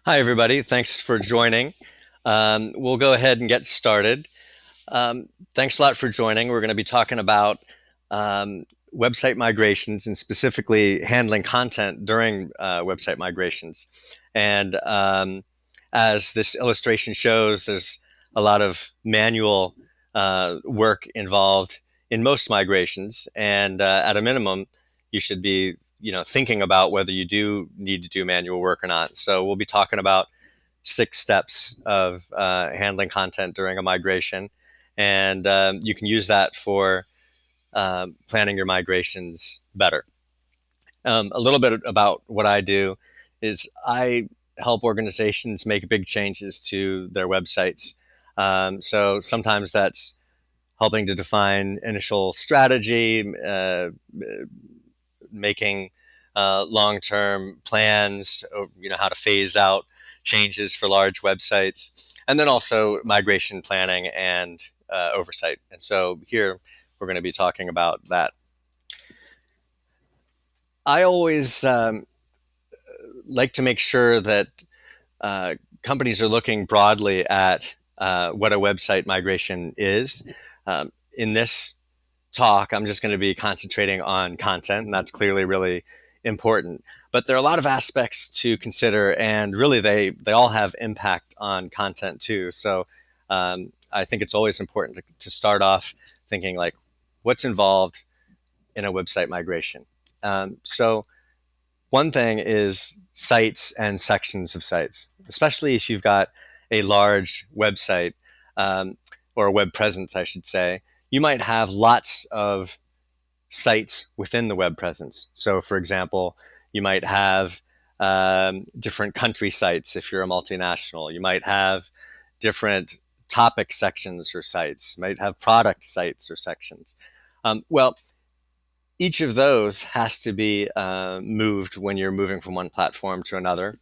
Hi, everybody. Thanks for joining. We'll go ahead and get started. Thanks a lot for joining. We're going to be talking about um, website migrations and specifically handling content during website migrations. And as this illustration shows, there's a lot of manual work involved in most migrations. And at a minimum, you should be thinking about whether you do need to do manual work or not. So we'll be talking about 6 steps of handling content during a migration, and you can use that for planning your migrations better. A little bit about what I do is I help organizations make big changes to their websites. So sometimes that's helping to define initial strategy, making long-term plans, how to phase out changes for large websites, and then also migration planning and oversight. And so here we're going to be talking about that. I always like to make sure that companies are looking broadly at what a website migration is. In this talk, I'm just going to be concentrating on content, and that's clearly really important. But there are a lot of aspects to consider, and really they all have impact on content too. So I think it's always important to start off thinking like, what's involved in a website migration. So one thing is sites and sections of sites, especially if you've got a large website or a web presence, I should say. You might have lots of sites within the web presence. So, for example, you might have different country sites if you're a multinational. You might have different topic sections or sites. You might have product sites or sections. Well, each of those has to be moved when you're moving from one platform to another.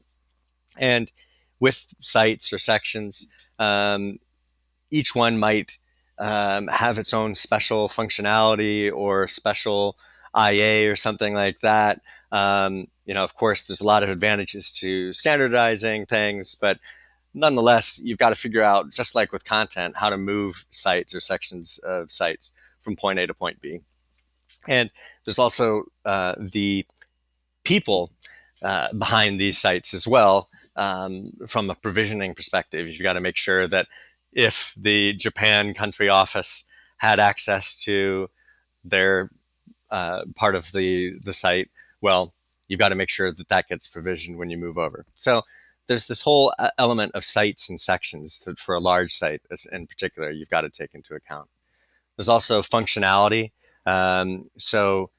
And with sites or sections, each one might have its own special functionality or special IA or something like that. Of course, there's a lot of advantages to standardizing things, but nonetheless, you've got to figure out, just like with content, how to move sites or sections of sites from point A to point B. And there's also the people behind these sites as well. From a provisioning perspective, you've got to make sure that if the Japan country office had access to their part of the site, well, you've got to make sure that that gets provisioned when you move over. So there's this whole element of sites and sections that for a large site in particular, you've got to take into account. There's also functionality. So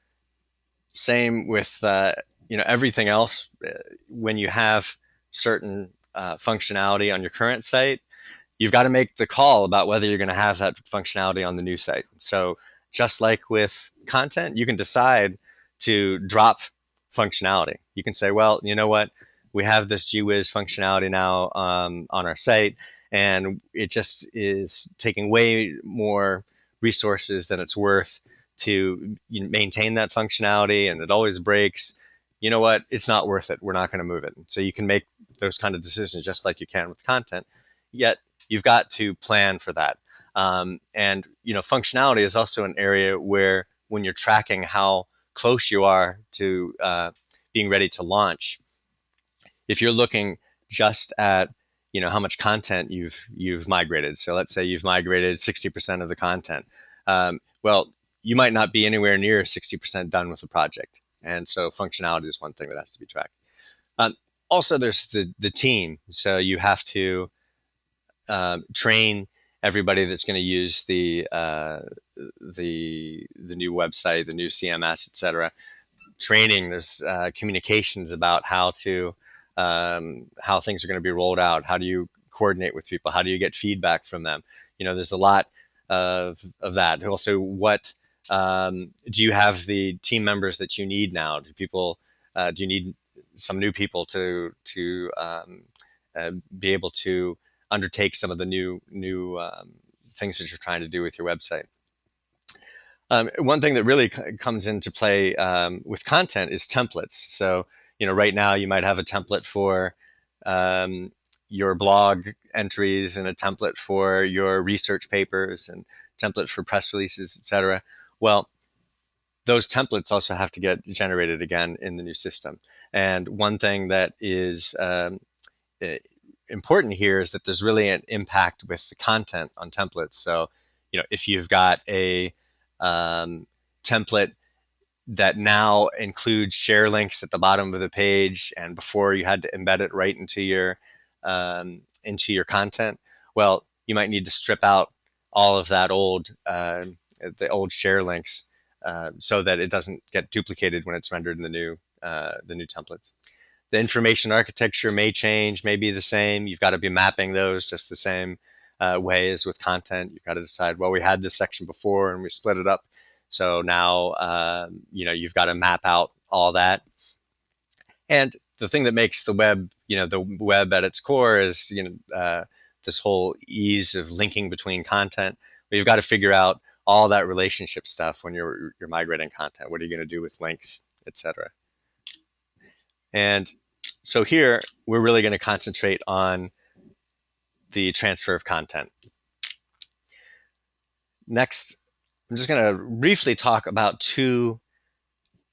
same with everything else. When you have certain functionality on your current site, you've got to make the call about whether you're going to have that functionality on the new site. So just like with content, you can decide to drop functionality. You can say, well, you know what, we have this GWiz functionality now on our site, and it just is taking way more resources than it's worth to maintain that functionality, and it always breaks. You know what? It's not worth it. We're not going to move it. So you can make those kind of decisions just like you can with content. Yet you've got to plan for that. And functionality is also an area where when you're tracking how close you are to being ready to launch, if you're looking just at how much content you've migrated. So let's say you've migrated 60% of the content. Well, you might not be anywhere near 60% done with the project, and so functionality is one thing that has to be tracked. Um, Also, there's the team. So you have to train everybody that's going to use the new website, the new CMS, etc. Training. There's communications about how things are going to be rolled out. How do you coordinate with people? How do you get feedback from them? There's a lot of that. Also, what do you have the team members that you need now? Do you need some new people to be able to undertake some of the new things that you're trying to do with your website? One thing that really comes into play with content is templates. So, right now you might have a template for your blog entries and a template for your research papers and template for press releases, etc. Well, those templates also have to get generated again in the new system. And one thing that is important here is that there's really an impact with the content on templates. So, if you've got a template that now includes share links at the bottom of the page, and before you had to embed it right into your content, well, you might need to strip out all of that the old share links, so that it doesn't get duplicated when it's rendered in the new templates. The information architecture may change, may be the same. You've got to be mapping those just the same way as with content. You've got to decide, well, we had this section before and we split it up. So now, you've got to map out all that. And the thing that makes the web at its core is, this whole ease of linking between content. But you've got to figure out all that relationship stuff when you're migrating content. What are you going to do with links, etc. And so here, we're really going to concentrate on the transfer of content. Next, I'm just going to briefly talk about two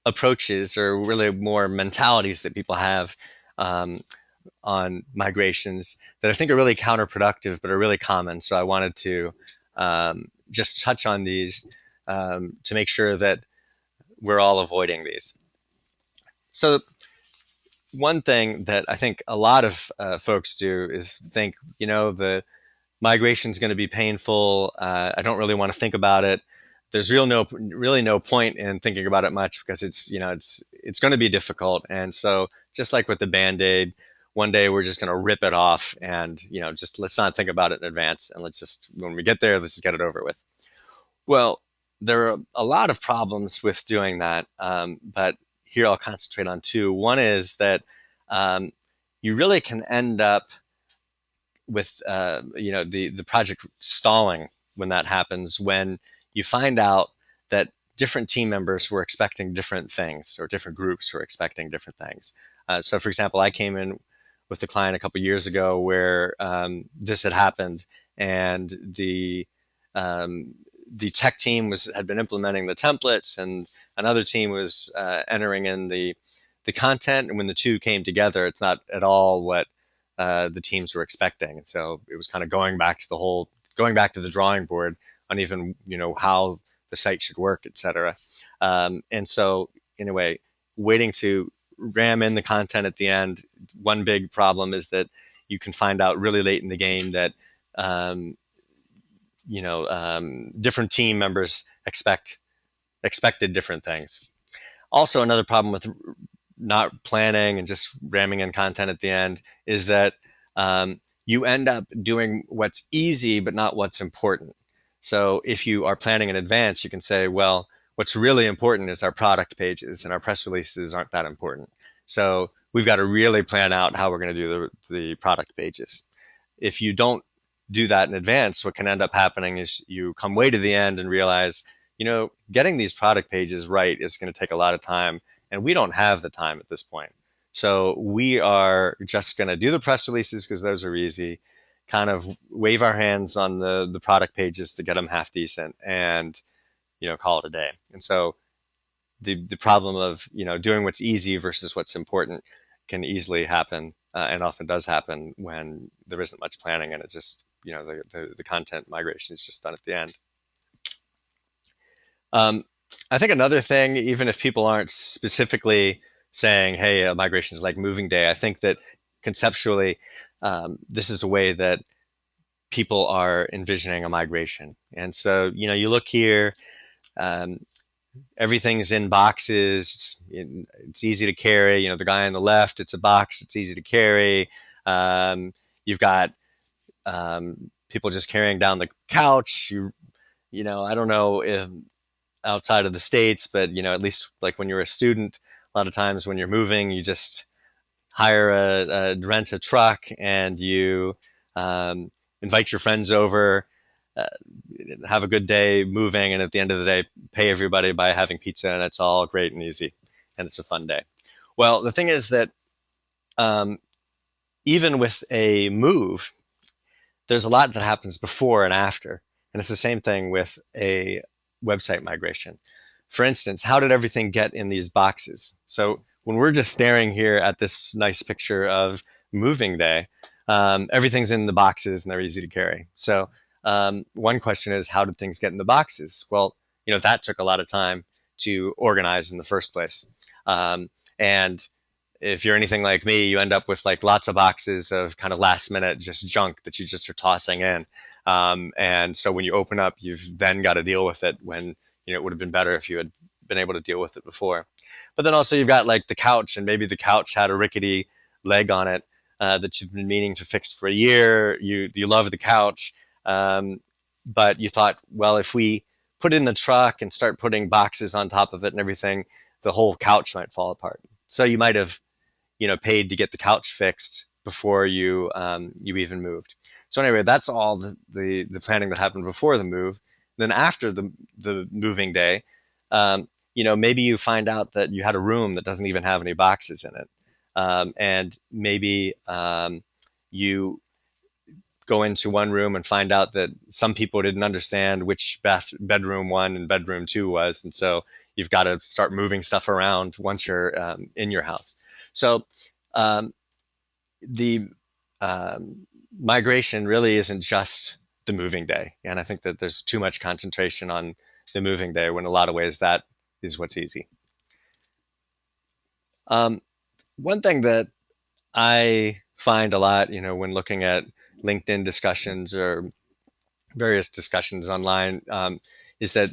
approaches, or really more mentalities, that people have on migrations that I think are really counterproductive, but are really common. So I wanted to just touch on these to make sure that we're all avoiding these. So one thing that I think a lot of folks do is think, the migration is going to be painful. I don't really want to think about it. There's really no point in thinking about it much, because it's going to be difficult. And so, just like with the Band-Aid, one day we're just going to rip it off, and just let's not think about it in advance, and when we get there, let's just get it over with. Well, there are a lot of problems with doing that, but here I'll concentrate on two. One is that you really can end up with the project stalling when that happens, when you find out that different team members were expecting different things, or different groups were expecting different things. So, for example, I came in with the client a couple years ago where this had happened, and the tech team had been implementing the templates, and another team was entering in the content. And when the two came together, it's not at all what the teams were expecting. And so it was kind of going back to the drawing board on even how the site should work, etc. And so, anyway, waiting to ram in the content at the end. One big problem is that you can find out really late in the game that different team members expected different things. Also, another problem with not planning and just ramming in content at the end is that you end up doing what's easy but not what's important. So if you are planning in advance, you can say, well, what's really important is our product pages, and our press releases aren't that important. So we've got to really plan out how we're going to do the product pages. If you don't do that in advance, what can end up happening is you come way to the end and realize, getting these product pages right is going to take a lot of time, and we don't have the time at this point. So we are just going to do the press releases because those are easy, kind of wave our hands on the product pages to get them half decent, and call it a day. And so the problem of doing what's easy versus what's important can easily happen, and often does happen, when there isn't much planning, and it just the content migration is just done at the end. I think another thing, even if people aren't specifically saying, hey, a migration is like moving day, I think that conceptually, this is the way that people are envisioning a migration. And so, you look here, everything's in boxes. It's easy to carry. The guy on the left, it's a box. It's easy to carry. You've got people just carrying down the couch. I don't know if outside of the States, but at least like when you're a student, a lot of times when you're moving, you just rent a truck, and you invite your friends over, uh, have a good day moving, and at the end of the day, pay everybody by having pizza, and it's all great and easy, and it's a fun day. Well, the thing is that even with a move, there's a lot that happens before and after. And it's the same thing with a website migration. For instance, how did everything get in these boxes? So when we're just staring here at this nice picture of moving day, everything's in the boxes and they're easy to carry. So one question is, how did things get in the boxes? Well, that took a lot of time to organize in the first place. And if you're anything like me, you end up with like lots of boxes of kind of last minute just junk that you just are tossing in. And so when you open up, you've then got to deal with it when, it would have been better if you had been able to deal with it before. But then also you've got like the couch, and maybe the couch had a rickety leg on it that you've been meaning to fix for a year. You love the couch, but you thought, well, if we put it in the truck and start putting boxes on top of it and everything, the whole couch might fall apart. So you might have paid to get the couch fixed before you even moved. So anyway, that's all the planning that happened before the move. Then after the moving day, maybe you find out that you had a room that doesn't even have any boxes in it, and maybe you go into one room and find out that some people didn't understand which bedroom one and bedroom two was, and so you've got to start moving stuff around once you're in your house. So um, the migration really isn't just the moving day, and I think that there's too much concentration on the moving day when in a lot of ways that is what's easy. Um, One thing that I find a lot, when looking at LinkedIn discussions or various discussions online, is that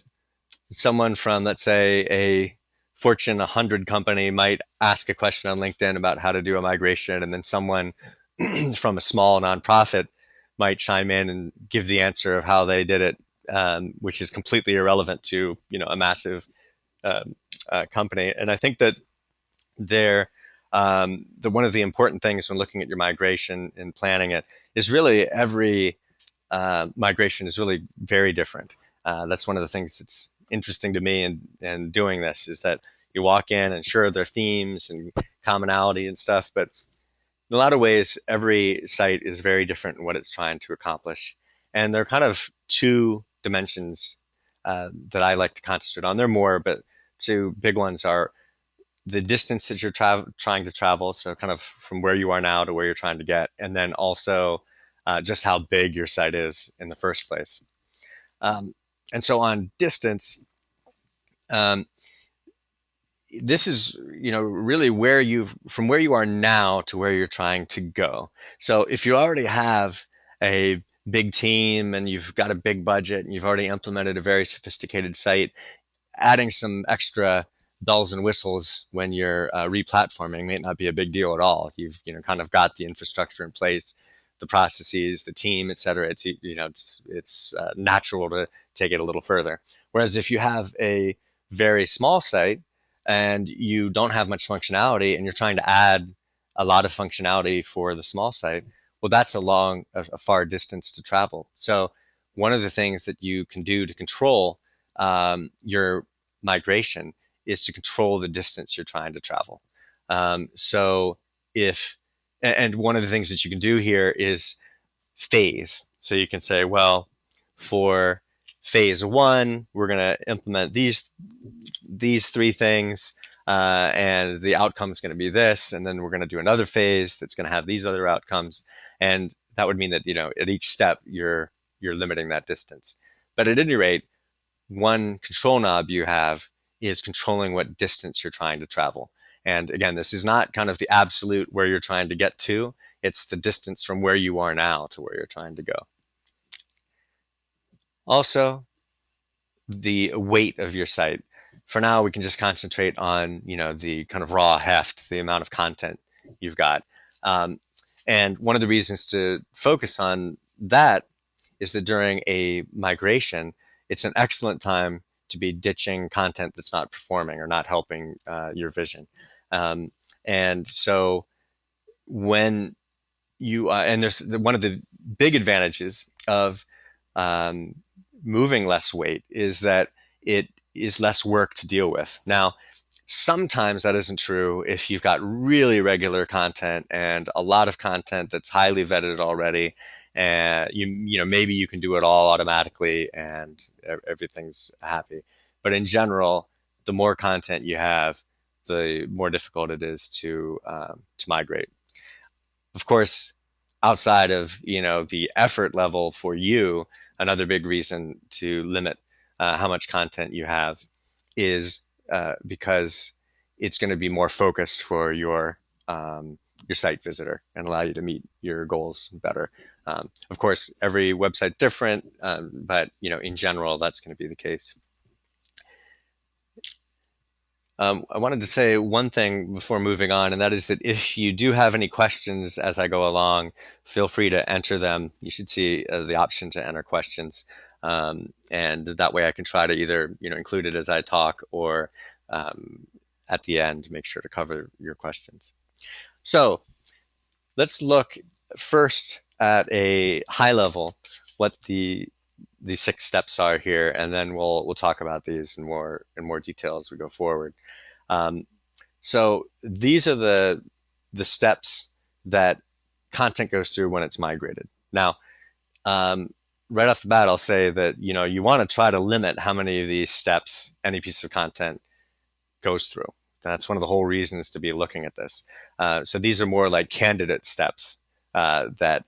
someone from, let's say, a Fortune 100 company might ask a question on LinkedIn about how to do a migration, and then someone from a small nonprofit might chime in and give the answer of how they did it, which is completely irrelevant to a massive uh, company. And I think that there, the one of the important things when looking at your migration and planning it is really every migration is really very different. That's one of the things that's interesting to me in doing this, is that you walk in and sure there are themes and commonality and stuff, but in a lot of ways every site is very different in what it's trying to accomplish. And there are kind of two dimensions that I like to concentrate on. There are more, but two big ones are the distance that you're trying to travel, so kind of from where you are now to where you're trying to get, and then also just how big your site is in the first place. Um, and so on distance, um, this is really where from where you are now to where you're trying to go. So if you already have a big team and you've got a big budget and you've already implemented a very sophisticated site, adding some extra bells and whistles when you're replatforming may not be a big deal at all. You've kind of got the infrastructure in place, the processes, the team, et cetera. It's natural to take it a little further. Whereas if you have a very small site and you don't have much functionality and you're trying to add a lot of functionality for the small site, well, that's a far distance to travel. So one of the things that you can do to control your migration is to control the distance you're trying to travel. So if, and one of the things that you can do here is phase. So you can say, well, for phase one, we're going to implement these three things, and the outcome is going to be this, and then we're going to do another phase that's going to have these other outcomes, and that would mean that at each step you're limiting that distance. But at any rate, one control knob you have is controlling what distance you're trying to travel. And again, this is not kind of the absolute where you're trying to get to, it's the distance from where you are now to where you're trying to go. Also, the weight of your site. For now, we can just concentrate on, the kind of raw heft, the amount of content you've got. And one of the reasons to focus on that is that during a migration, it's an excellent time to be ditching content that's not performing or not helping your vision. Um, and so when and there's one of the big advantages of um, moving less weight is that it is less work to deal with. Now, Sometimes that isn't true if you've got really regular content and a lot of content that's highly vetted already, and maybe you can do it all automatically and everything's happy. But in general, the more content you have, the more difficult it is to migrate. Of course, outside of the effort level for you, another big reason to limit how much content you have is because it's going to be more focused for your site visitor and allow you to meet your goals better. Of course, every website different, but in general, that's going to be the case. I wanted to say one thing before moving on, and that is that if you do have any questions as I go along, feel free to enter them. You should see the option to enter questions, and that way I can try to either include it as I talk or at the end make sure to cover your questions. So let's look first at a high level what the 6 steps are here, and then we'll talk about these in more detail as we go forward. Um, so these are the steps that content goes through when it's migrated. Now, um, right off the bat, I'll say that you want to try to limit how many of these steps any piece of content goes through. That's one of the whole reasons to be looking at this. So these are more like candidate steps that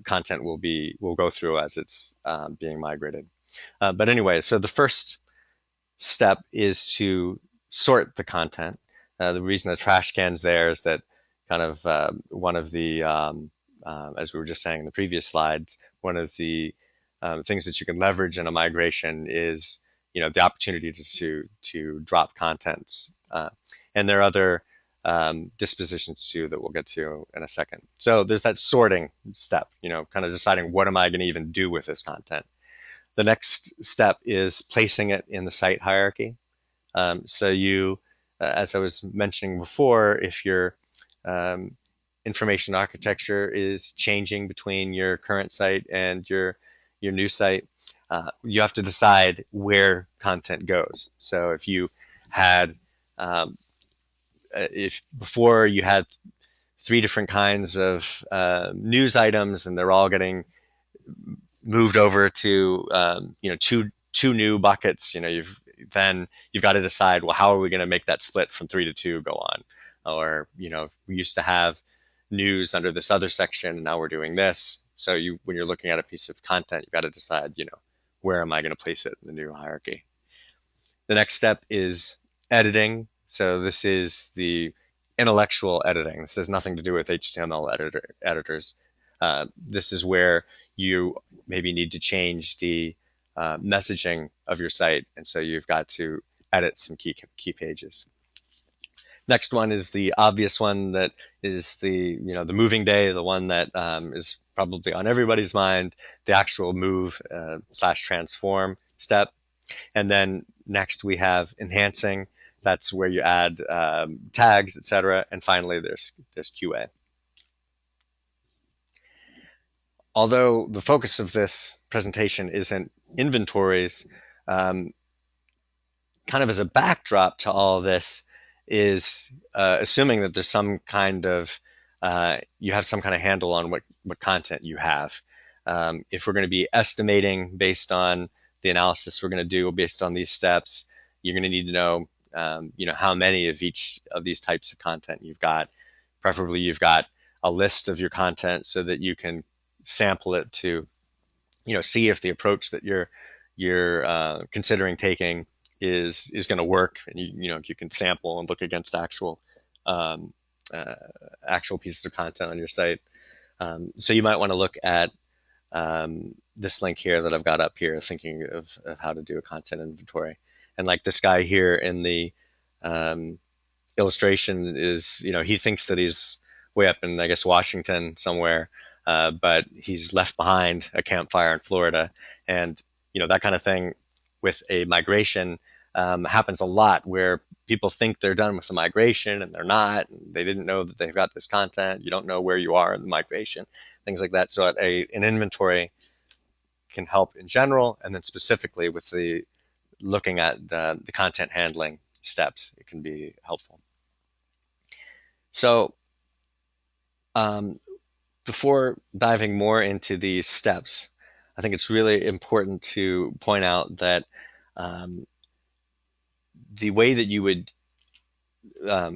content will go through as it's being migrated. But anyway, so the first step is to sort the content. The reason the trash can's there is that kind of one of the, as we were just saying in the previous slides, one of the things that you can leverage in a migration is the opportunity to drop contents, and there are other dispositions too that we'll get to in a second. So there's that sorting step, kind of deciding what am I going to even do with this content. The next step is placing it in the site hierarchy. So as I was mentioning before, if your um, information architecture is changing between your current site and your new site, you have to decide where content goes. So had, um, if before you had 3 different kinds of news items and they're all getting moved over to two new buckets, you've got to decide, well, how are we going to make that split from 3 to 2 go on? Or we used to have news under this other section, and now we're doing this. So when you're looking at a piece of content, you've got to decide, where am I going to place it in the new hierarchy? The next step is editing. So this is the intellectual editing. This has nothing to do with HTML editors. This is where you maybe need to change the messaging of your site, and so you've got to edit some key pages. Next one is the obvious one, that is the moving day, the one that is probably on everybody's mind, the actual move / transform step. And then next we have enhancing. That's where you add tags, etc. And finally, there's QA. Although the focus of this presentation isn't inventories, kind of as a backdrop to all of this is assuming that there's some kind of you have some kind of handle on what content you have. If we're going to be estimating based on the analysis we're going to do based on these steps, you're going to need to know how many of each of these types of content you've got. Preferably, you've got a list of your content so that you can sample it to see if the approach that you're considering taking is going to work, and you can sample and look against um, actual pieces of content on your site. So you might want to look at this link here that I've got up here, thinking of how to do a content inventory. And like this guy here in the illustration is, he thinks that he's way up in, I guess, Washington somewhere, but he's left behind a campfire in Florida. And, that kind of thing with a migration happens a lot, where people think they're done with the migration and they're not. And they didn't know that they've got this content. You don't know where you are in the migration, things like that. So an inventory can help in general, and then specifically with the looking at the content handling steps, it can be helpful. So um, before diving more into these steps, I think it's really important to point out that um, the way that you would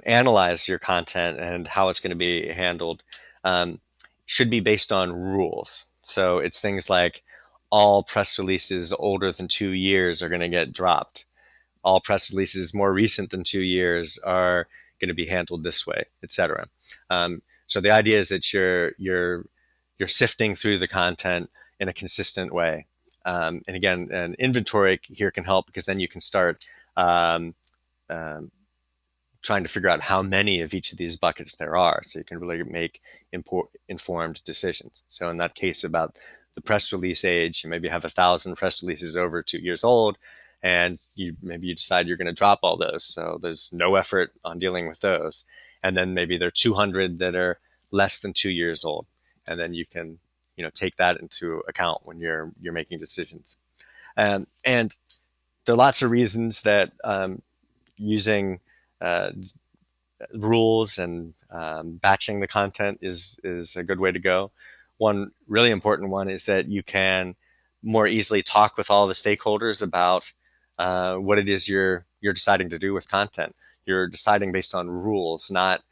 analyze your content and how it's going to be handled um, should be based on rules. So it's things like all press releases older than 2 years are going to get dropped. All press releases more recent than 2 years are going to be handled this way, etc. So the idea is that you're sifting through the content in a consistent way. And again, an inventory here can help because then you can start um, um, trying to figure out how many of each of these buckets there are, so you can really make informed decisions. So in that case about the press release age, you maybe have 1,000 press releases over 2 years old, and maybe you decide you're going to drop all those. So there's no effort on dealing with those. And then maybe there are 200 that are less than 2 years old, and then you can take that into account when you're making decisions. And there are lots of reasons that using uh, rules and batching the content is a good way to go. One really important one is that you can more easily talk with all the stakeholders about what it is you're deciding to do with content. You're deciding based on rules, not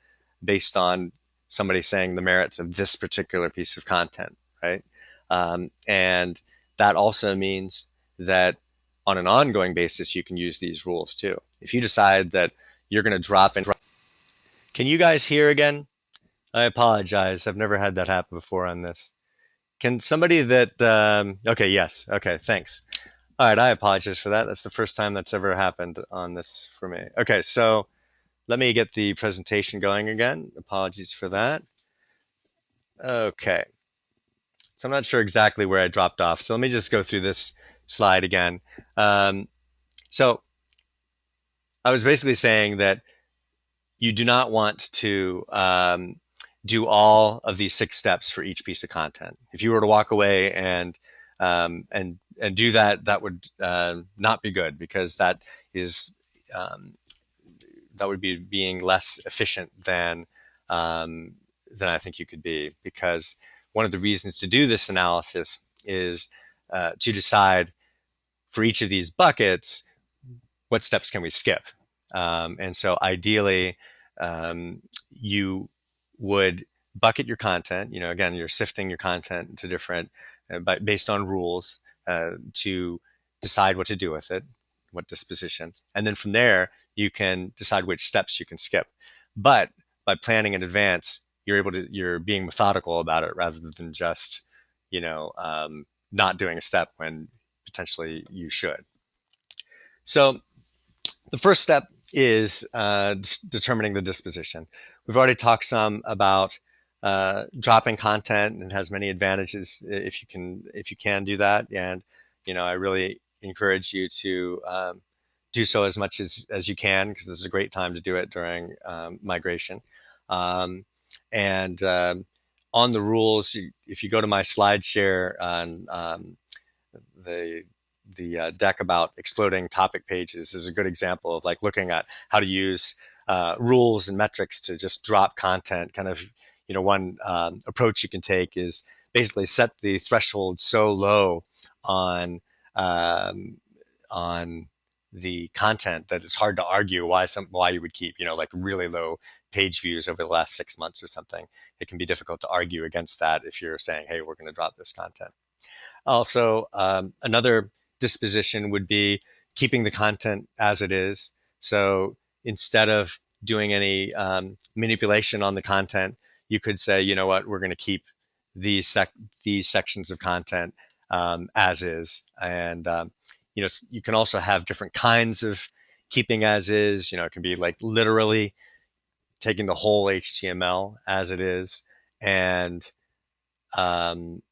based on somebody saying the merits of this particular piece of content, right? And that also means that on an ongoing basis, you can use these rules too. If you decide that you're going to drop in, can you guys hear again? I apologize. I've never had that happen before on this. Can somebody that, okay, yes. Okay, thanks. All right, I apologize for that. That's the first time that's ever happened on this for me. Okay, so let me get the presentation going again. Apologies for that. Okay, so I'm not sure exactly where I dropped off. So let me just go through this slide again. Um, so I was basically saying that you do not want to do all of these 6 steps for each piece of content. If you were to walk away and do that, that would not be good, because is um, that would be being less efficient um, than I think you could be. Because one of the reasons to do this analysis is to decide for each of these buckets, what steps can we skip? And so ideally, you would bucket your content. Again, you're sifting your content into different, based on rules, to decide what to do with it, what disposition. And then from there, you can decide which steps you can skip. But by planning in advance, you're being methodical about it, rather than just, you know, um, not doing a step when potentially you should. So the first step is determining the disposition. We've already talked some about dropping content, and it has many advantages if you can do that. And I really encourage you to do so as much as you can, because this is a great time to do it during migration. Um, and on the rules, if you go to my slide share on the deck about exploding topic pages, is a good example of like looking at how to use rules and metrics to just drop content. Kind of, one approach you can take is basically set the threshold so low on um, on the content that it's hard to argue why you would keep, like really low page views over the last 6 months or something. It can be difficult to argue against that if you're saying, hey, we're going to drop this content. Also, another disposition would be keeping the content as it is. So instead of doing any manipulation on the content, you could say, you know what, we're going to keep these sections of content as is. And you can also have different kinds of keeping as is. It can be like literally taking the whole HTML as it is, and um,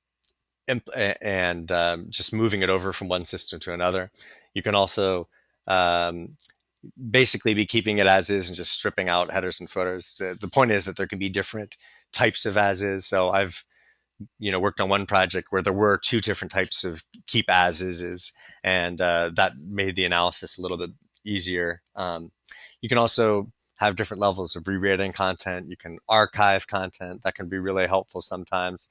just moving it over from one system to another. You can also um, basically be keeping it as is and just stripping out headers and footers. The point is that there can be different types of as is. So I've worked on one project where there were 2 different types of keep as is, and that made the analysis a little bit easier. You can also have different levels of rewriting content. You can archive content. That can be really helpful sometimes,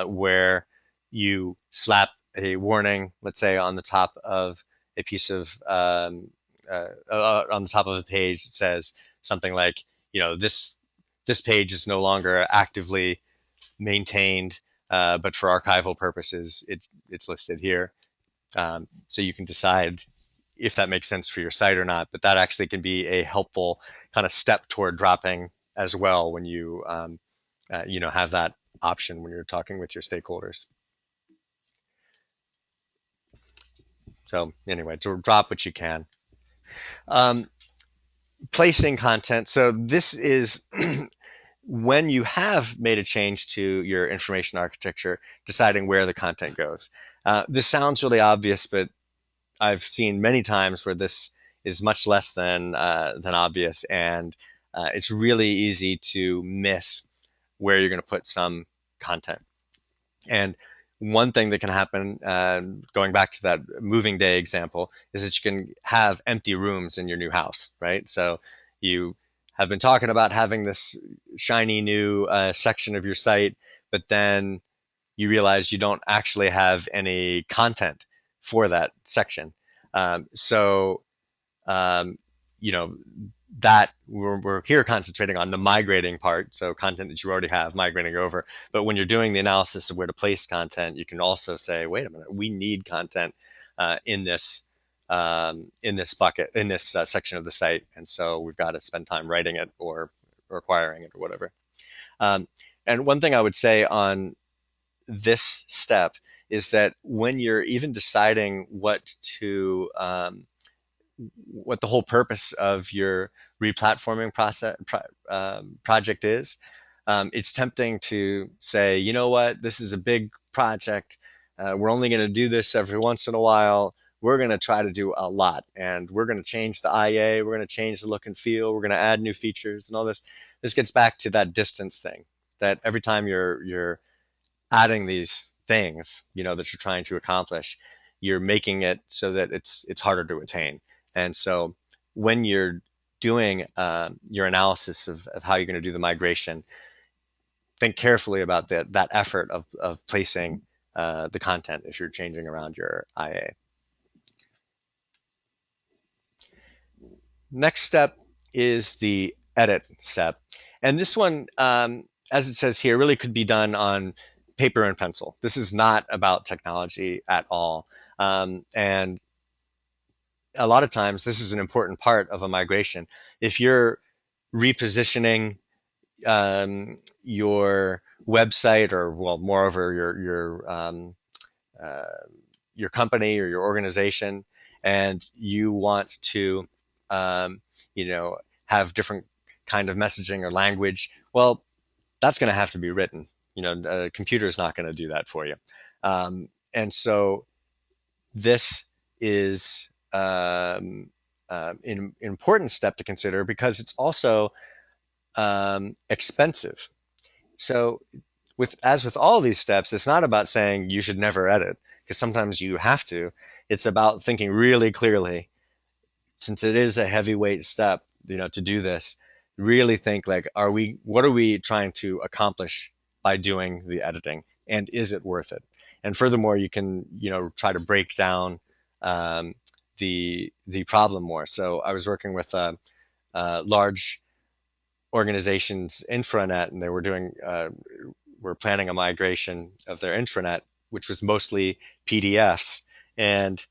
where you slap a warning, let's say, on the top of a piece of on the top of a page that says something like, this page is no longer actively maintained, but for archival purposes, it's listed here. So you can decide if that makes sense for your site or not. But that actually can be a helpful kind of step toward dropping as well when you have that option when you're talking with your stakeholders. So anyway, to drop what you can. Um, Placing content. So this is when you have made a change to your information architecture, deciding where the content goes. This sounds really obvious, but I've seen many times where this is much less than obvious, and it's really easy to miss where you're going to put some content. And one thing that can happen, going back to that moving day example, is that you can have empty rooms in your new house, right? So you have been talking about having this shiny new section of your site, but then you realize you don't actually have any content for that section. So, um, you know, that we're here concentrating on the migrating part. So content that you already have migrating over. But when you're doing the analysis of where to place content, you can also say, wait a minute, we need content in this bucket, in this section of the site. And so we've got to spend time writing it or acquiring it or whatever. Um, and one thing I would say on this step is that when you're even deciding what the whole purpose of your replatforming project is, it's tempting to say, you know what, this is a big project. We're only going to do this every once in a while. We're going to try to do a lot, and we're going to change the IA. We're going to change the look and feel. We're going to add new features and all this. This gets back to that distance thing. That every time you're adding these things, that you're trying to accomplish, you're making it so that it's harder to attain. And so when you're doing your analysis of how you're going to do the migration, think carefully about that effort of placing the content if you're changing around your IA. Next step is the edit step. And this one, as it says here, really could be done on paper and pencil. This is not about technology at all. And a lot of times, this is an important part of a migration. If you're repositioning your website, or, well, moreover, uh, your company or your organization, and you want to, um, you know, have different kind of messaging or language, well, that's going to have to be written. A computer is not going to do that for you. And so this is an important step to consider because it's also expensive. So as with all these steps, it's not about saying you should never edit, because sometimes you have to. It's about thinking really clearly, since it is a heavyweight step, to do this. Really think, like, what are we trying to accomplish by doing the editing, and is it worth it? And furthermore, you can try to break down um, the problem more. So I was working with a large organization's intranet, and they were planning a migration of their intranet, which was mostly PDFs. And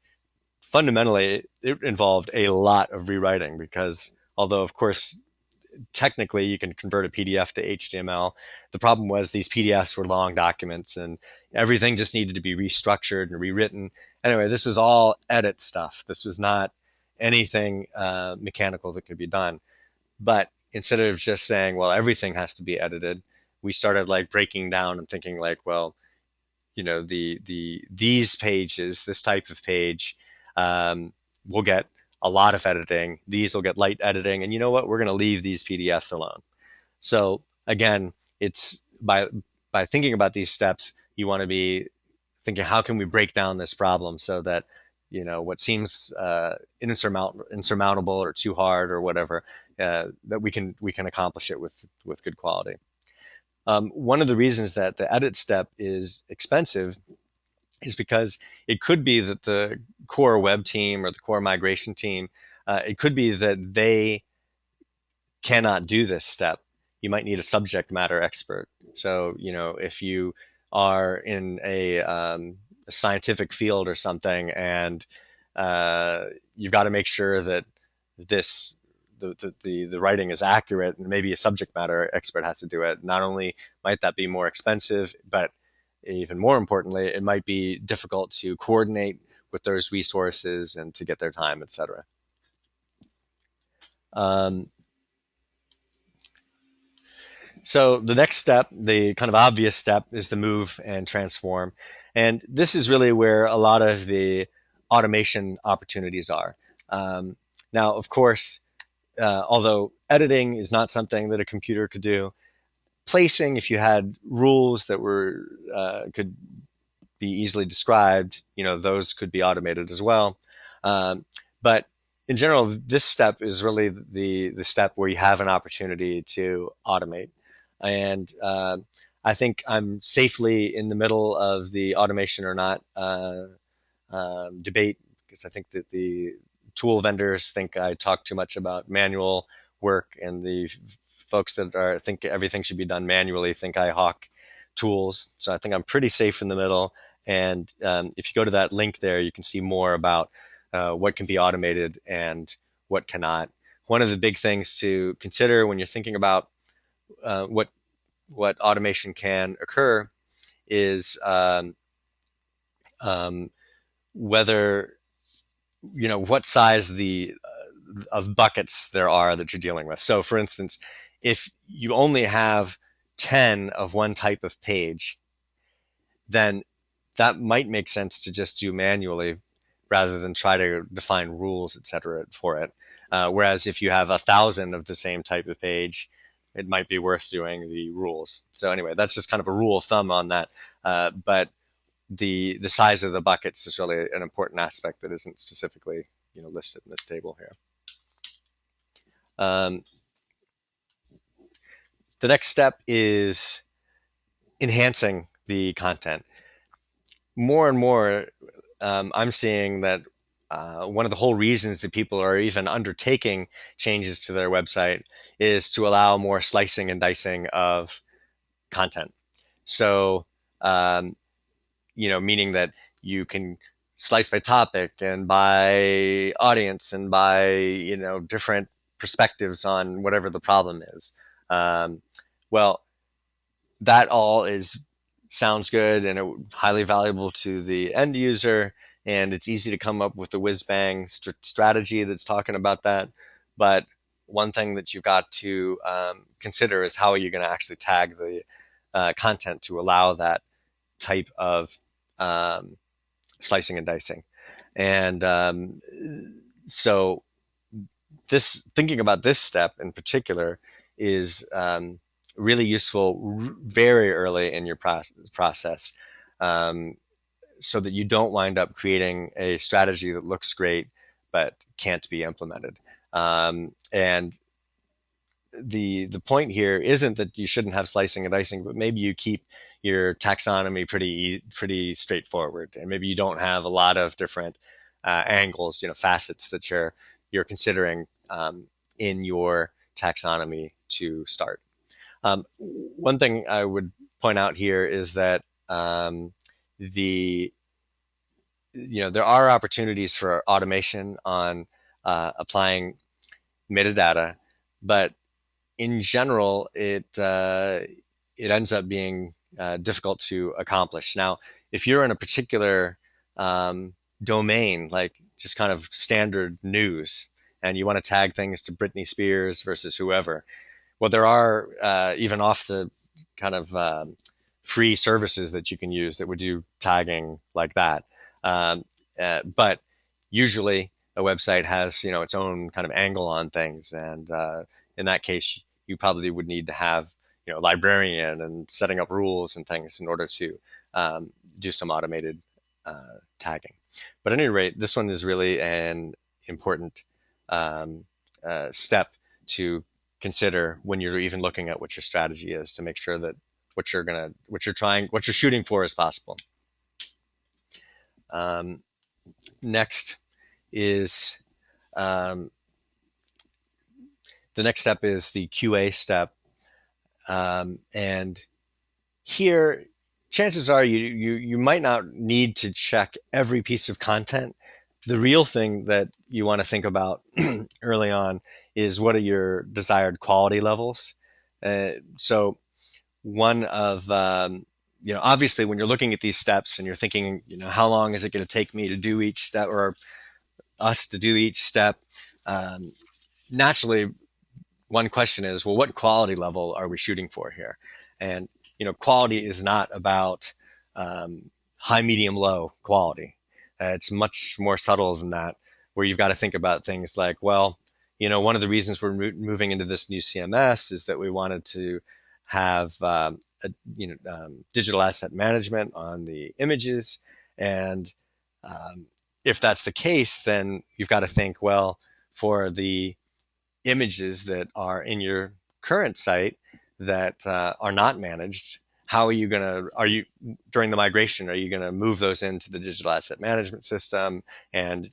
fundamentally, it involved a lot of rewriting because, although, of course, technically you can convert a PDF to HTML, the problem was these PDFs were long documents and everything just needed to be restructured and rewritten. Anyway, this was all edit stuff. This was not anything mechanical that could be done. But instead of just saying, well, everything has to be edited, we started like breaking down and thinking like, well, these pages, this type of page, will get a lot of editing. These will get light editing, and you know what? We're going to leave these PDFs alone. So again, it's by thinking about these steps, you want to be thinking, how can we break down this problem so that what seems insurmountable or too hard or whatever, that we can accomplish it with good quality. One of the reasons that the edit step is expensive is because it could be that the core web team or the core migration team, it could be that they cannot do this step. You might need a subject matter expert. So, if you are in a scientific field or something, and you've got to make sure that this the writing is accurate, and maybe a subject matter expert has to do it. Not only might that be more expensive, but even more importantly, it might be difficult to coordinate with those resources and to get their time, etc. Um, So the next step, the kind of obvious step, is the move and transform. And this is really where a lot of the automation opportunities are. Um, Now, of course, although editing is not something that a computer could do, placing, if you had rules that were could be easily described, those could be automated as well. Um, but in general, this step is really the step where you have an opportunity to automate. And I think I'm safely in the middle of the automation or not debate, because I think that the tool vendors think I talk too much about manual work, and the folks that think everything should be done manually think I hawk tools. So I think I'm pretty safe in the middle. And if you go to that link there, you can see more about what can be automated and what cannot. One of the big things to consider when you're thinking about what automation can occur is um, whether what size of buckets there are that you're dealing with. So, for instance, if you only have 10 of one type of page, then that might make sense to just do manually rather than try to define rules, etc., for it. Whereas if you have 1,000 of the same type of page, it might be worth doing the rules. So anyway, that's just kind of a rule of thumb on that. But the size of the buckets is really an important aspect that isn't specifically listed in this table here. Um, the next step is enhancing the content. More and more, I'm seeing that one of the whole reasons that people are even undertaking changes to their website is to allow more slicing and dicing of content. So, um, meaning that you can slice by topic and by audience and by, different perspectives on whatever the problem is. Um, well, that all sounds good and highly valuable to the end user, and it's easy to come up with a whiz bang strategy that's talking about that. But one thing that you've got to consider is how are you going to actually tag the content to allow that type of um, slicing and dicing. And so this thinking about this step in particular is really useful very early in your process, um, so that you don't wind up creating a strategy that looks great but can't be implemented. And the point here isn't that you shouldn't have slicing and dicing, but maybe you keep your taxonomy pretty straightforward, and maybe you don't have a lot of different angles, facets that you're considering in your taxonomy to start. One thing I would point out here is that the there are opportunities for automation on applying metadata, but in general, it ends up being difficult to accomplish. Now, if you're in a particular domain, like just kind of standard news, and you want to tag things to Britney Spears versus whoever, well, there are even off the kind of free services that you can use that would do tagging like that. Um, but usually, a website has its own kind of angle on things, and in that case, you probably would need to have a librarian and setting up rules and things in order to do some automated tagging. But at any rate, this one is really an important um, step to consider when you're even looking at what your strategy is, to make sure that what you're shooting for is possible. Um, next is um, the next step is the QA step, and here, chances are you might not need to check every piece of content. The real thing that you want to think about early on is what are your desired quality levels. So one of obviously when you're looking at these steps and you're thinking, how long is it going to take me to do each step, or us to do each step? Um, Naturally, one question is, well, what quality level are we shooting for here? And quality is not about high, medium, low quality. It's much more subtle than that, where you've got to think about things like, well, one of the reasons we're moving into this new CMS is that we wanted to have digital asset management on the images, and um, if that's the case, then you've got to think, well, for the images that are in your current site that are not managed, how are you going to, are you, during the migration, are you going to move those into the digital asset management system and,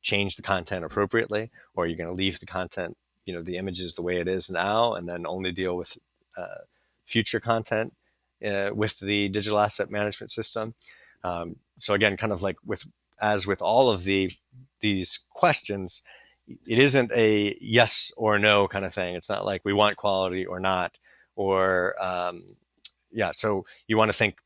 change the content appropriately? Or are you going to leave the content, the images the way it is now, and then only deal with future content with the digital asset management system? So again, kind of like as with all of these questions, it isn't a yes or no kind of thing. It's not like we want quality or not, or yeah. So you want to think,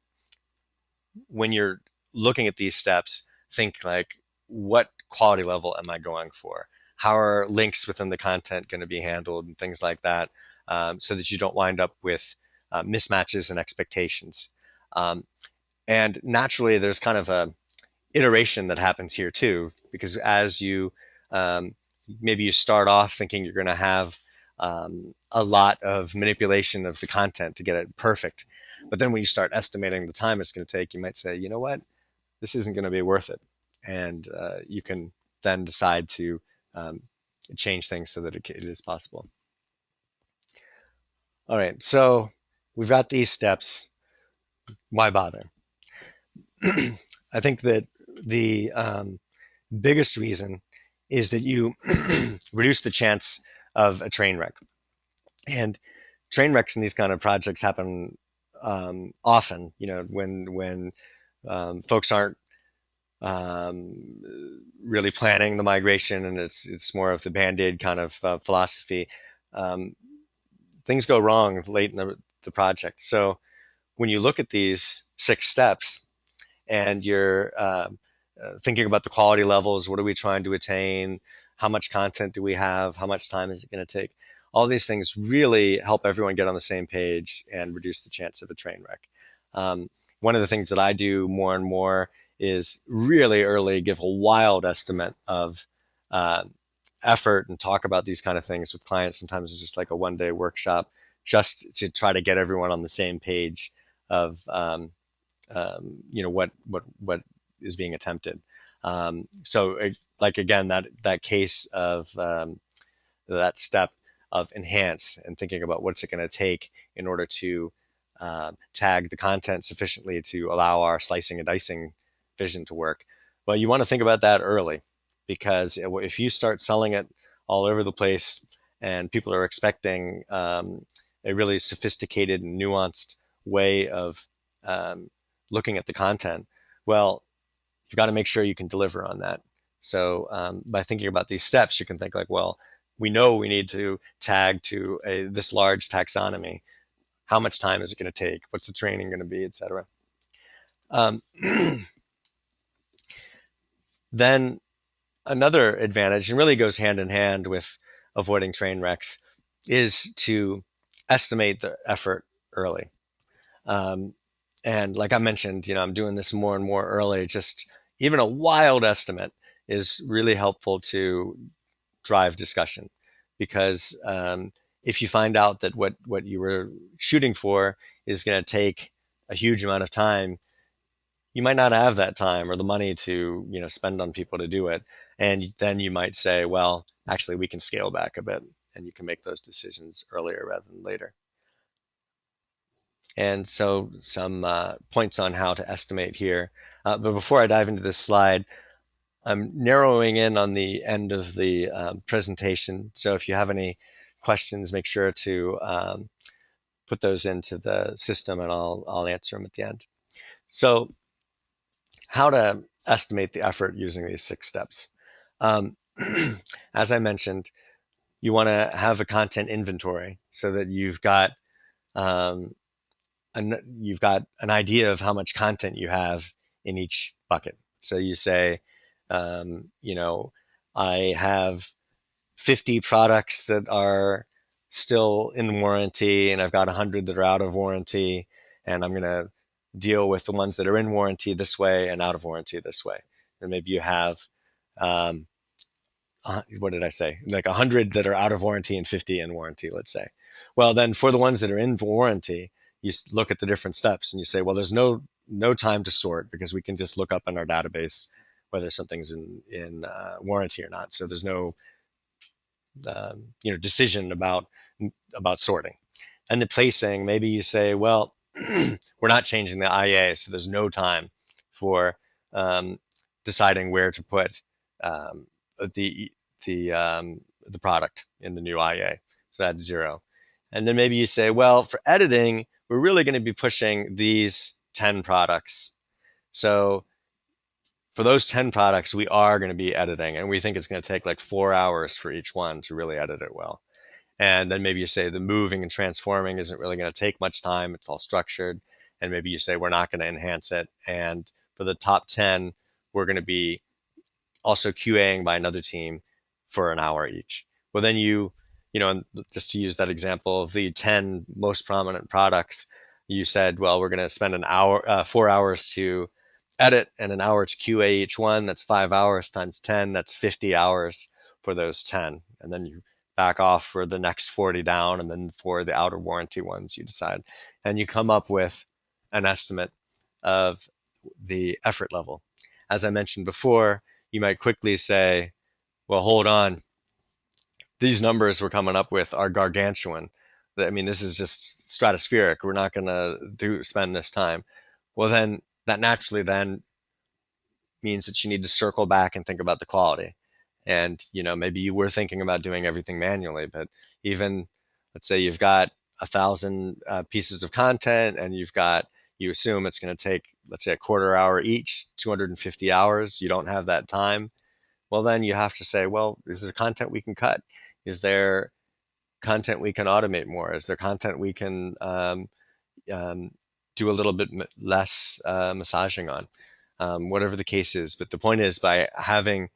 when you're looking at these steps, think like, what quality level am I going for? How are links within the content going to be handled and things like that, so that you don't wind up with mismatches and expectations. Um, and naturally, there's kind of a iteration that happens here too, because as you um, maybe you start off thinking you're going to have a lot of manipulation of the content to get it perfect, but then when you start estimating the time it's going to take, you might say, you know what, this isn't going to be worth it, and you can then decide to um, change things so that it is possible. All right, so we've got these steps. Why bother? I think that the biggest reason is that you reduce the chance of a train wreck. And train wrecks in these kind of projects happen often. When folks aren't really planning the migration, and it's more of the band-aid kind of philosophy. Um, Things go wrong late in the project. So when you look at these 6 steps, and you're thinking about the quality levels. What are we trying to attain? How much content do we have? How much time is it going to take? All these things really help everyone get on the same page and reduce the chance of a train wreck. One of the things that I do more and more is really early give a wild estimate of uh, effort and talk about these kind of things with clients. Sometimes it's just like a one-day workshop, just to try to get everyone on the same page of what is being attempted. So, like again, that case of that step of enhance and thinking about what's it going to take in order to tag the content sufficiently to allow our slicing and dicing vision to work. Well, you want to think about that early, because if you start selling it all over the place and people are expecting a really sophisticated and nuanced way of looking at the content, well, you've got to make sure you can deliver on that. So by thinking about these steps, you can think like, well, we know we need to tag to this large taxonomy. How much time is it going to take? What's the training going to be, et cetera? Um, then another advantage, and really goes hand in hand with avoiding train wrecks, is to estimate the effort early. Um, and like I mentioned, I'm doing this more and more early. Just even a wild estimate is really helpful to drive discussion, because if you find out that what you were shooting for is going to take a huge amount of time, you might not have that time or the money to, spend on people to do it. And then you might say, well, actually, we can scale back a bit, and you can make those decisions earlier rather than later. And so some points on how to estimate here. But before I dive into this slide, I'm narrowing in on the end of the presentation. So if you have any questions, make sure to put those into the system, and I'll answer them at the end. So how to estimate the effort using these 6 steps. Um, as I mentioned, you want to have a content inventory so that um, you've got an idea of how much content you have in each bucket. So you say, you know, I have 50 products that are still in warranty, and I've got 100 that are out of warranty, and I'm going to deal with the ones that are in warranty this way and out of warranty this way. And maybe you have, um, what did I say? Like 100 that are out of warranty and 50 in warranty, let's say. Well, then for the ones that are in warranty, you look at the different steps and you say, well, there's no time to sort because we can just look up in our database whether something's in warranty or not. So there's no decision about sorting. And the placing, maybe you say, well, we're not changing the IA, so there's no time for um, deciding where to put um, the the product in the new IA. So that's 0. And then maybe you say, well, for editing, we're really going to be pushing these 10 products. So for those 10 products, we are going to be editing, and we think it's going to take like 4 hours for each one to really edit it well. And then maybe you say the moving and transforming isn't really going to take much time. It's all structured. And maybe you say we're not going to enhance it. And for the top 10, we're going to be also QAing by another team for an hour each. Well, then and just to use that example of the 10 most prominent products, you said, well, we're going to spend an hour, 4 hours to edit and an hour to QA each one. That's 5 hours times 10. That's 50 hours for those 10. And then you back off for the next 40 down. And then for the outer warranty ones, you decide. And you come up with an estimate of the effort level. As I mentioned before, you might quickly say, well, hold on, these numbers we're coming up with are gargantuan. I mean, this is just stratospheric. We're not going to spend this time. Well, then that naturally then means that you need to circle back and think about the quality. And, maybe you were thinking about doing everything manually, but even let's say you've got 1,000 pieces of content and you assume it's going to take, let's say, a quarter hour each, 250 hours. You don't have that time. Well, then you have to say, well, is there content we can cut? Is there content we can automate more? Is there content we can um, do a little bit less massaging on? Whatever the case is. But the point is, by having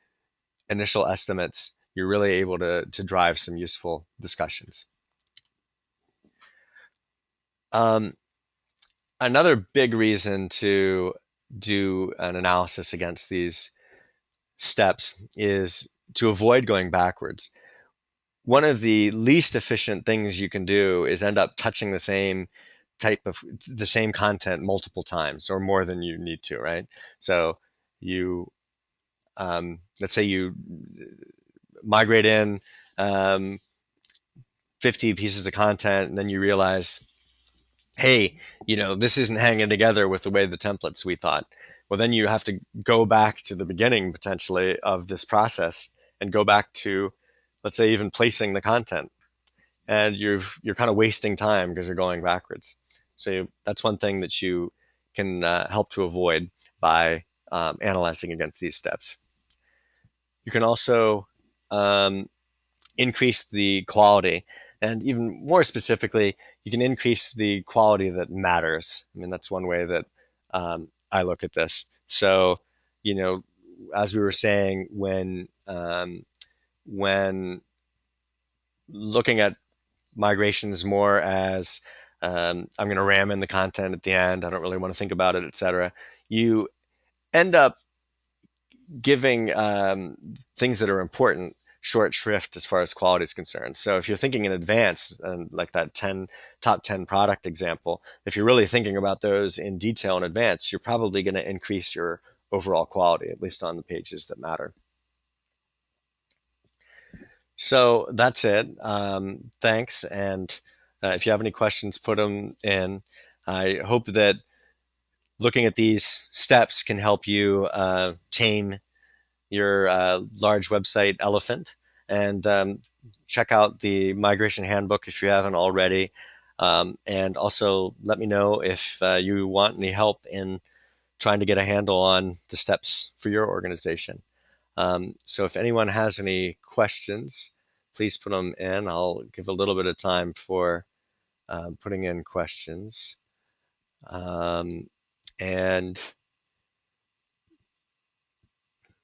initial estimates, you're really able to drive some useful discussions. Um, Another big reason to do an analysis against these steps is to avoid going backwards. One of the least efficient things you can do is end up touching the same content multiple times or more than you need to, right? So you, let's say you migrate in um, 50 pieces of content, and then you realize, hey, this isn't hanging together with the way the templates we thought. Well, then you have to go back to the beginning potentially of this process and go back to, let's say, even placing the content. And you're kind of wasting time because you're going backwards. So that's one thing that you can help to avoid by analyzing against these steps. You can also um, increase the quality. And even more specifically, you can increase the quality that matters. I mean, that's one way that I look at this. So, you know, as we were saying, when looking at migrations more as I'm going to ram in the content at the end, I don't really want to think about it, etc. You end up giving things that are important short shrift as far as quality is concerned. So if you're thinking in advance, and like that top 10 product example, if you're really thinking about those in detail in advance, you're probably going to increase your overall quality, at least on the pages that matter. So that's it. Thanks. And if you have any questions, put them in. I hope that looking at these steps can help you tame your large website elephant. And check out the migration handbook if you haven't already. And also let me know if you want any help in trying to get a handle on the steps for your organization. So if anyone has any questions, please put them in. I'll give a little bit of time for putting in questions. Um, and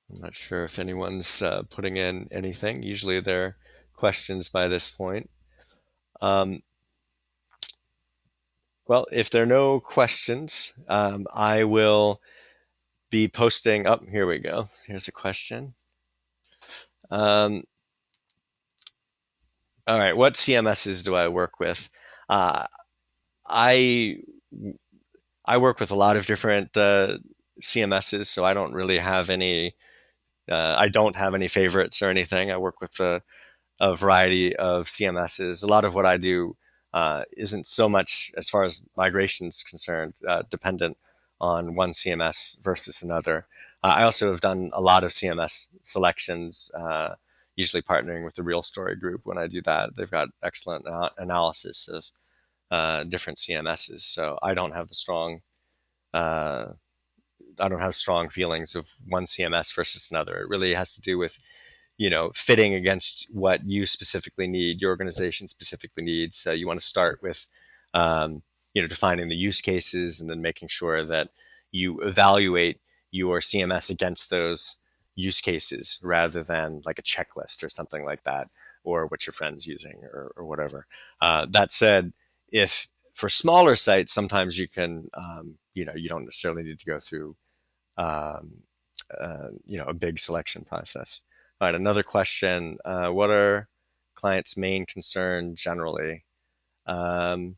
I'm not sure if anyone's putting in anything. Usually they're questions by this point. Um, well, if there are no questions, I will be posting. Oh, here we go. Here's a question. Um, all right, what CMSs do I work with? Uh, I I work with a lot of different CMSs, so I don't really have any. I don't have any favorites or anything. I work with a variety of CMSs. A lot of what I do isn't so much, as far as migration is concerned, dependent on one CMS versus another. I also have done a lot of CMS selections, usually partnering with the Real Story Group. When I do that, they've got excellent analysis of different CMSs. So uh, I don't have strong feelings of one CMS versus another. It really has to do with fitting against what you specifically need, your organization specifically needs. So you want to start with, defining the use cases and then making sure that you evaluate your CMS against those use cases rather than like a checklist or something like that, or what your friend's using or whatever. That said, if for smaller sites, sometimes you can, you don't necessarily need to go through um, a big selection process. All right, another question. What are clients' main concern generally? Um,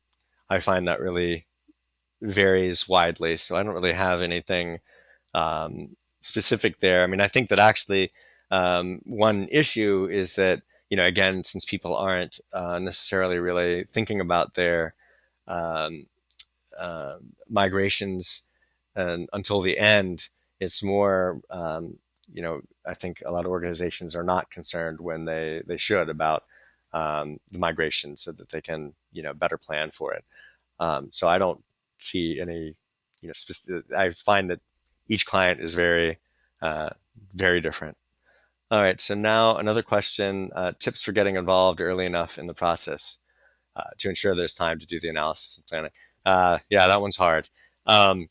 I find that really varies widely, so I don't really have anything specific there. I mean, I think that actually one issue is that, again, since people aren't necessarily really thinking about their um, migrations and until the end, it's more, I think a lot of organizations are not concerned when they should about the migration so that they can, better plan for it. So I don't see any, I find that each client is uh, very different. All right. So now another question, tips for getting involved early enough in the process to ensure there's time to do the analysis and planning. Yeah, that one's hard um,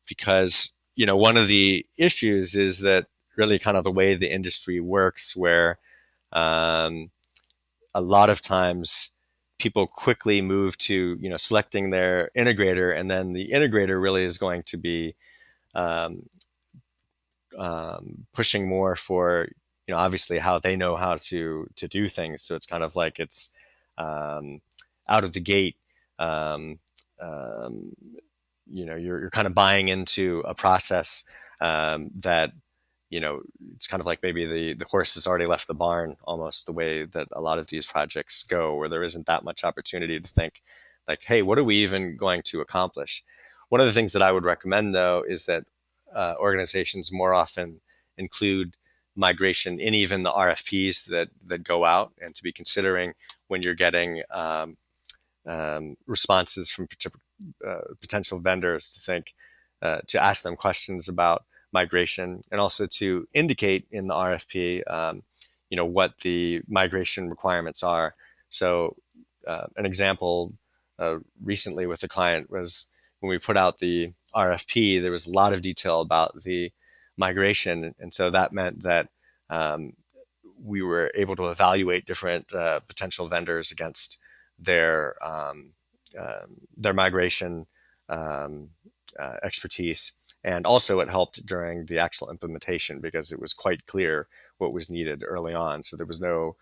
because one of the issues is that really kind of the way the industry works, where um, a lot of times people quickly move to selecting their integrator, and then the integrator really is going to be um, pushing more for obviously how they know how to do things. So it's kind of like it's um, out of the gate. Um, um, you're kind of buying into a process that it's kind of like maybe the horse has already left the barn, almost the way that a lot of these projects go, where there isn't that much opportunity to think like, hey, what are we even going to accomplish? One of the things that I would recommend, though, is that organizations more often include migration in even the RFPs that go out, and to be considering when you're getting responses from potential vendors, to think to ask them questions about migration, and also to indicate in the RFP, what the migration requirements are. So, an example recently with a client was when we put out the RFP, there was a lot of detail about the migration, and so that meant that um, we were able to evaluate different potential vendors against their their migration um, expertise, And also it helped during the actual implementation because it was quite clear what was needed early on. So there was no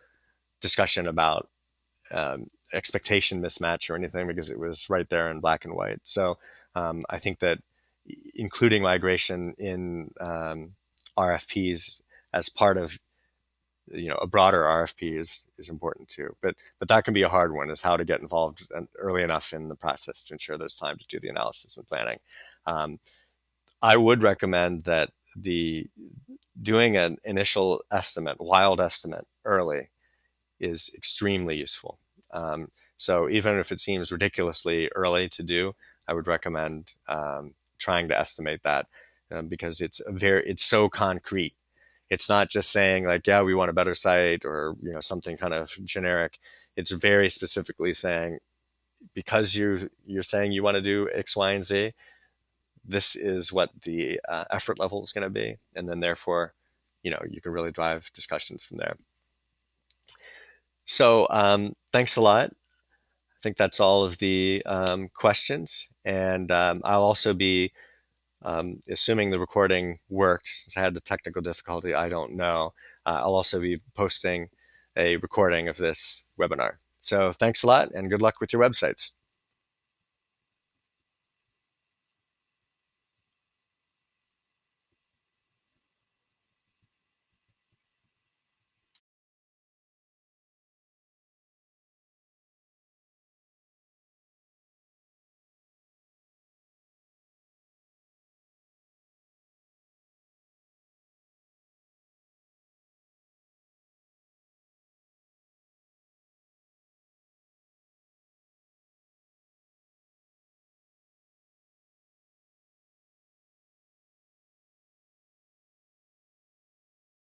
discussion about expectation mismatch or anything because it was right there in black and white. So I think that including migration in RFPs as part of a broader RFP is important too. But that can be a hard one, is how to get involved early enough in the process to ensure there's time to do the analysis and planning. Um, I would recommend that the doing an initial estimate, wild estimate early, is extremely useful. So even if it seems ridiculously early to do, I would recommend trying to estimate that because it's so concrete. It's not just saying like, yeah, we want a better site or something kind of generic. It's very specifically saying, because you're saying you want to do X, Y, and Z, this is what the effort level is going to be, and then therefore, you can really drive discussions from there. So thanks a lot. I think that's all of the questions, and I'll also be assuming the recording worked. Since I had the technical difficulty, I don't know. I'll also be posting a recording of this webinar. So thanks a lot, and good luck with your websites.